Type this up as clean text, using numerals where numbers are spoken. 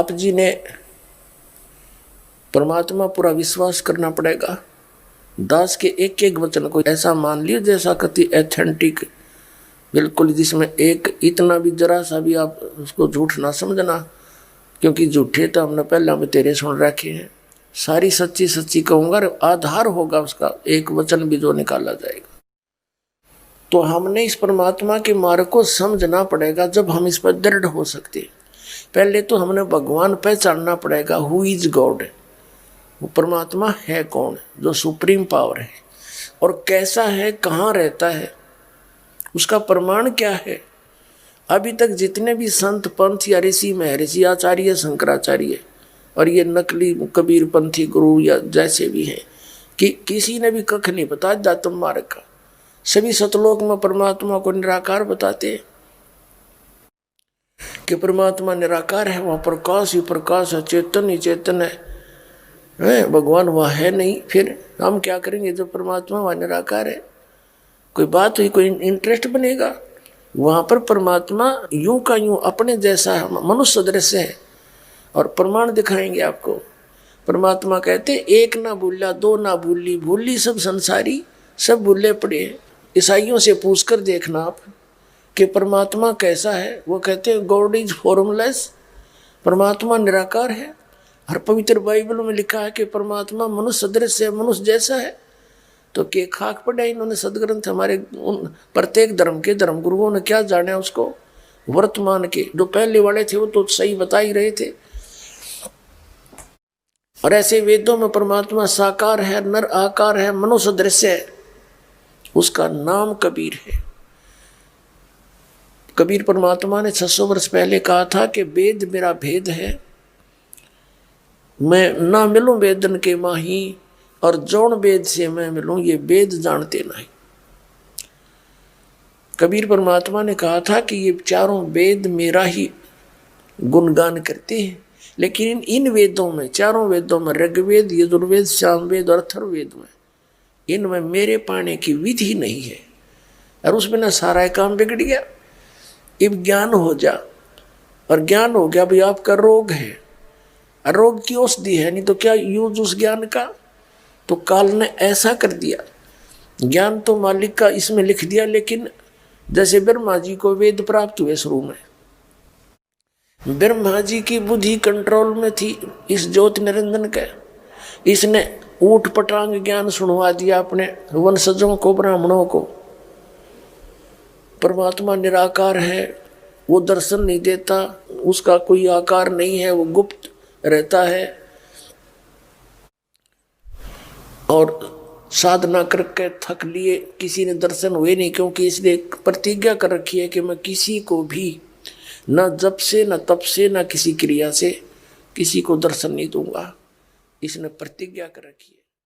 आप जी ने परमात्मा पूरा विश्वास करना पड़ेगा। दास के एक एक वचन को ऐसा मान लियो जैसा कति एथेंटिक, बिल्कुल, जिसमें एक इतना भी जरा सा भी आप उसको झूठ ना समझना, क्योंकि झूठे तो हमने पहले में तेरे सुन रखे हैं। सारी सच्ची सच्ची कहूँगा, आधार होगा उसका एक वचन भी जो निकाला जाएगा। तो हमने इस परमात्मा के मार्ग को समझना पड़ेगा। जब हम इस पर दृढ़ हो सकते, पहले तो हमने भगवान पहचानना पड़ेगा। हु इज गॉड, वो परमात्मा है कौन, जो सुप्रीम पावर है, और कैसा है, कहाँ रहता है, उसका प्रमाण क्या है। अभी तक जितने भी संत पंथ या ऋषि महर्षि आचार्य शंकराचार्य और ये नकली कबीर पंथी गुरु या जैसे भी हैं, कि किसी ने भी कख नहीं बता जातम मार्ग का। सभी सतलोक में परमात्मा को निराकार बताते हैं कि परमात्मा निराकार है, वहाँ प्रकाश ही प्रकाश है, चेतन ही चेतन है, भगवान वहाँ है नहीं। फिर हम क्या करेंगे जब परमात्मा वहाँ निराकार है? कोई बात हुई, कोई इंटरेस्ट बनेगा? वहाँ पर परमात्मा यूं का यूं अपने जैसा मनुष्य दृश्य है, और प्रमाण दिखाएंगे आपको। परमात्मा कहते एक ना भूला, दो ना भूली, भूली सब संसारी, सब भूले पड़े। ईसाइयों से पूछकर देखना आप कि परमात्मा कैसा है। वो कहते हैं गॉड इज फॉर्मलेस, परमात्मा निराकार है। और पवित्र बाइबल में लिखा है कि परमात्मा मनुष्य सदृश है, मनुष्य जैसा है। तो के खाक पड़ा इन्होंने सदग्रंथ हमारे प्रत्येक धर्म के धर्म गुरुओं ने क्या जाना उसको। वर्तमान के जो पहले वाले थे वो तो सही बता ही रहे थे। और ऐसे वेदों में परमात्मा साकार है, नर आकार है, मनुष्य दृश्य है, उसका नाम कबीर है। कबीर परमात्मा ने 600 वर्ष पहले कहा था कि वेद मेरा भेद है, मैं ना मिलूं वेदन के माही, और जौन वेद से मैं मिलूं ये वेद जानते नहीं। कबीर परमात्मा ने कहा था कि ये चारों वेद मेरा ही गुणगान करते हैं, लेकिन इन वेदों में, चारों वेदों में, ऋग्वेद, यजुर्वेद, सामवेद और अथर्ववेद में, इनमें मेरे पाने की विधि नहीं है। और उस बिना सारा काम बिगड़ गया। अब ज्ञान हो जा, और ज्ञान हो गया भाई आपका रोग है, और रोग की औषधि है, नहीं तो क्या यूज उस ज्ञान का। तो काल ने ऐसा कर दिया, ज्ञान तो मालिक का इसमें लिख दिया, लेकिन जैसे ब्रह्मा जी को वेद प्राप्त हुए शुरू में, ब्रह्मा जी की बुद्धि कंट्रोल में थी इस ज्योति निरंजन के, इसने ऊट पटांग ज्ञान सुनवा दिया अपने वंशजों को, ब्राह्मणों को। परमात्मा निराकार है, वो दर्शन नहीं देता, उसका कोई आकार नहीं है, वो गुप्त रहता है। और साधना करके थक लिए, किसी ने दर्शन हुए नहीं, क्योंकि इसने प्रतिज्ञा कर रखी है कि मैं किसी को भी न जप से, न तप से, न किसी क्रिया से किसी को दर्शन नहीं दूंगा। इसने प्रतिज्ञा कर रखी है।